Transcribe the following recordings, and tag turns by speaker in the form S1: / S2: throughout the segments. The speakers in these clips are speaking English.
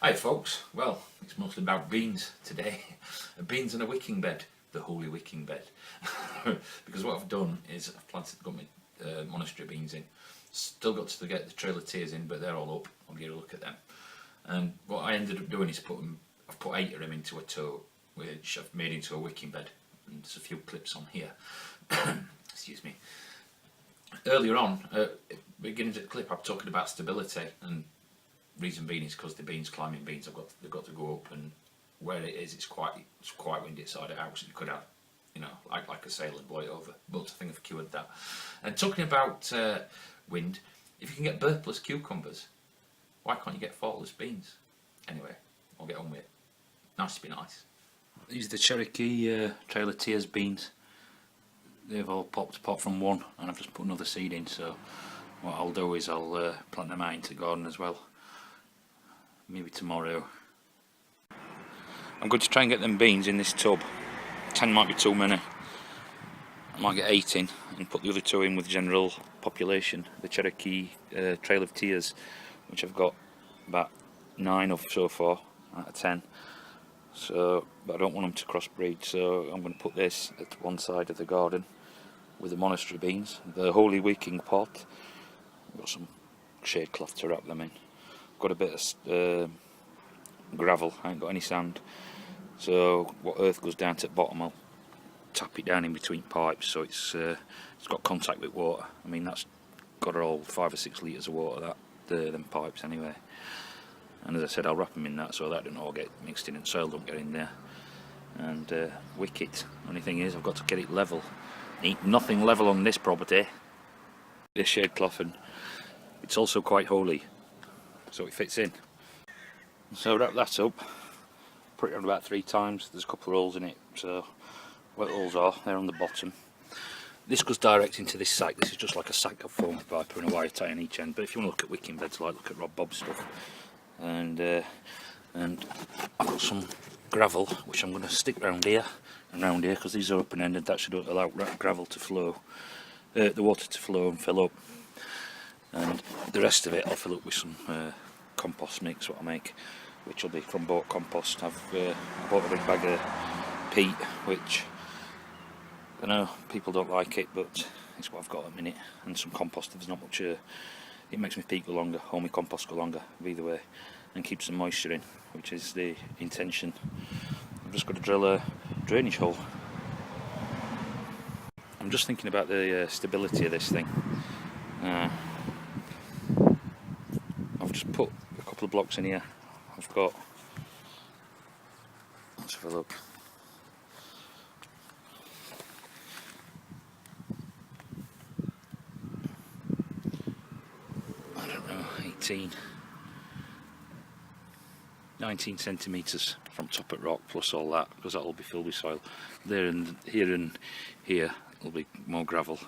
S1: Hi folks, well it's mostly about beans today. Beans in a wicking bed, the holy wicking bed. Because what I've done is I've got my monastery beans in. Still got to get the Trail of Tears in, but they're all up. I'll get a look at them. And what I ended up doing is I've put 8 of them into a tote, which I've made into a wicking bed. And there's a few clips on here. Excuse me. Earlier on, beginning of the clip, I'm talking about stability, and reason being is because the beans, climbing beans, they've got to go up, and where it is, it's quite windy inside the house. You could have, like a sail and blow it over. But I think I've cured that. And talking about wind, if you can get birthless cucumbers, why can't you get faultless beans? Anyway, I'll get on with it. Nice to be nice. These are the Cherokee Trail of Tears beans. They've all popped apart from one, and I've just put another seed in. So what I'll do is I'll plant them out into the garden as well. Maybe tomorrow. I'm going to try and get them beans in this tub. 10 might be too many. I might get 8 in and put the other 2 in with general population. The Cherokee Trail of Tears, which I've got about 9 of so far out of 10. So, but I don't want them to crossbreed, so I'm going to put this at one side of the garden with the monastery beans, the holy wicking pot. I've got some shade cloth to wrap them in. Got a bit of gravel, I ain't got any sand, so what earth goes down to the bottom, I'll tap it down in between pipes so it's got contact with water. I mean, that's got all 5 or 6 litres of water, them pipes anyway. And as I said, I'll wrap them in that so that don't all get mixed in and soil don't get in there. And wick it. Only thing is, I've got to get it level. Ain't nothing level on this property. This shade cloth, and it's also quite holy, so it fits in. So wrap that up, put it on about 3 times. There's a couple of holes in it, so where the holes are, they're on the bottom. This goes direct into this sack. This is just like a sack of foam viper and a wire tie on each end. But if you want to look at wicking beds, like look at Rob Bob's stuff. And I've got some gravel which I'm going to stick round here and round here, because these are open ended. That should allow gravel to flow, the water to flow and fill up. And the rest of it I'll fill up with some compost mix, what I make, which will be from bought compost. I bought a big bag of peat, which I know people don't like it, but it's what I've got at the minute. And some compost. There's not much. It makes my peat go longer, or my compost go longer, either way, and keeps some moisture in, which is the intention. I've just got to drill a drainage hole. I'm just thinking about the stability of this thing. I've just put a couple of blocks in here. I've got, let's have a look. I don't know, 19 centimetres from top of rock, plus all that, because that will be filled with soil. There and here will be more gravel,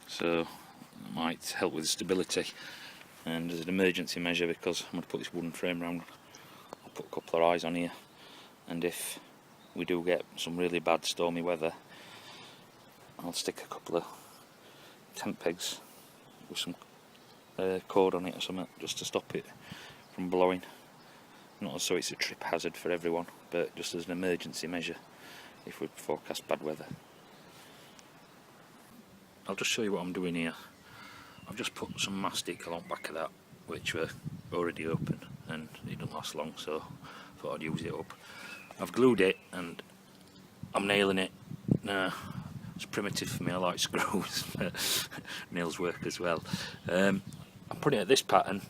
S1: so it might help with the stability. And as an emergency measure, because I'm going to put this wooden frame round, I'll put a couple of eyes on here, and if we do get some really bad stormy weather, I'll stick a couple of tent pegs with some cord on it or something, just to stop it from blowing. Not so it's a trip hazard for everyone, but just as an emergency measure if we forecast bad weather. I'll just show you what I'm doing here. I've just put some mastic along the back of that, which were already open, and it didn't last long, so I thought I'd use it up. I've glued it and I'm nailing it. It's primitive for me, I like screws, but nails work as well. I'm putting it at this pattern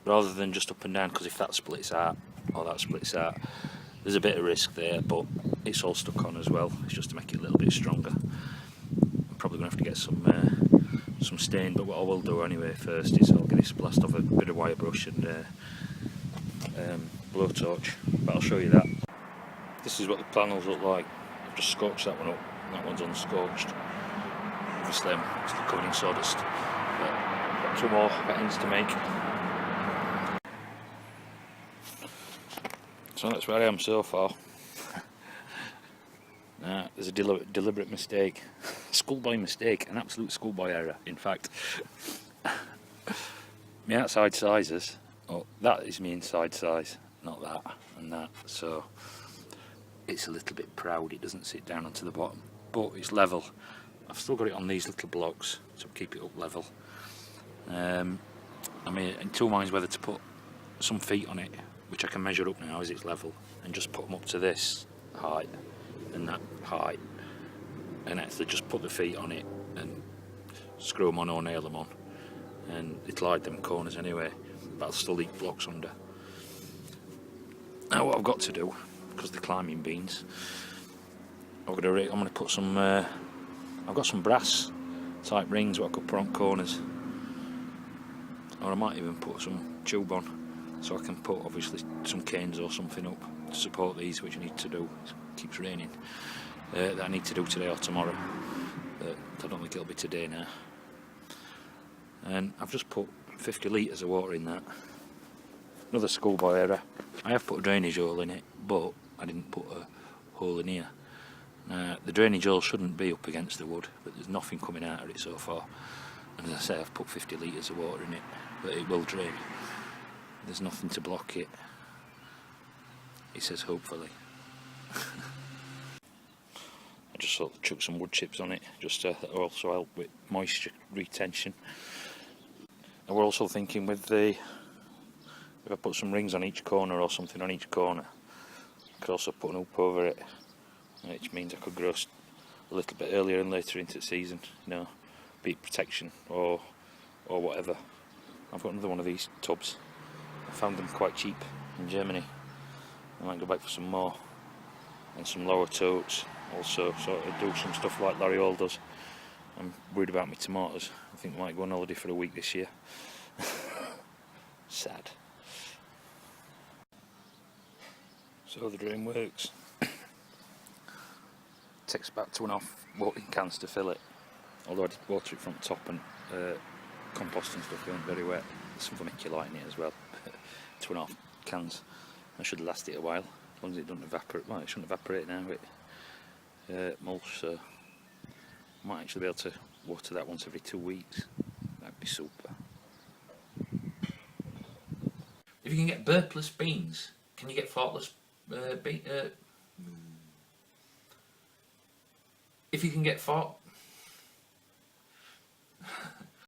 S1: rather than just up and down, because if that splits out or that splits out, there's a bit of risk there, but it's all stuck on as well. It's just to make it a little bit stronger. I'm probably going to have to get some stain, but what I will do anyway first is I'll get this blast off a bit of wire brush and blowtorch, but I'll show you that. This is what the panels look like. I've just scorched that one up, that one's unscorched. Obviously I'm still covered in sawdust, but I've got 2 more ends to make. So that's where I am so far. There's a deliberate mistake, schoolboy mistake, an absolute schoolboy error in fact. My outside sizes Oh, that is my inside size, not that and that, so it's a little bit proud, it doesn't sit down onto the bottom, but it's level. I've still got it on these little blocks to keep it up level. I mean, in two minds whether to put some feet on it, which I can measure up now as it's level, and just put them up to this height and that height, and actually just put the feet on it and screw them on or nail them on, and it'll hide them corners anyway, but I'll still leave blocks under. Now what I've got to do, because they're climbing beans, I'm going to put some, I've got some brass type rings what I could put on corners, or I might even put some tube on, so I can put obviously some canes or something up to support these, which I need to do. It keeps raining, that I need to do today or tomorrow, but I don't think it'll be today now. And I've just put 50 litres of water in that. Another schoolboy error. I have put a drainage hole in it, but I didn't put a hole in here. The drainage hole shouldn't be up against the wood, but there's nothing coming out of it so far. And as I say, I've put 50 litres of water in it, but it will drain. There's nothing to block it. It says hopefully. I just sort of chuck some wood chips on it, just to also help with moisture retention. And we're also thinking with if I put some rings on each corner or something on each corner, I could also put an hoop over it, which means I could grow a little bit earlier and later into the season, you know, be it protection or whatever. I've got another one of these tubs. I found them quite cheap in Germany. I might go back for some more, and some lower totes. Also sort of do some stuff like Larry Hall does. I'm worried about my tomatoes. I think I might go on holiday for a week this year. Sad. So the drain works. Takes about 2.5 watering cans to fill it. Although I did water it from the top, and compost and stuff weren't very wet. There's some vermiculite in it as well. 2.5 cans. I should last it a while, as long as it doesn't evaporate. Well, it shouldn't evaporate now, but mulch, so I might actually be able to water that once every 2 weeks. That'd be super.
S2: If you can get burpless beans, can you get faultless if you can get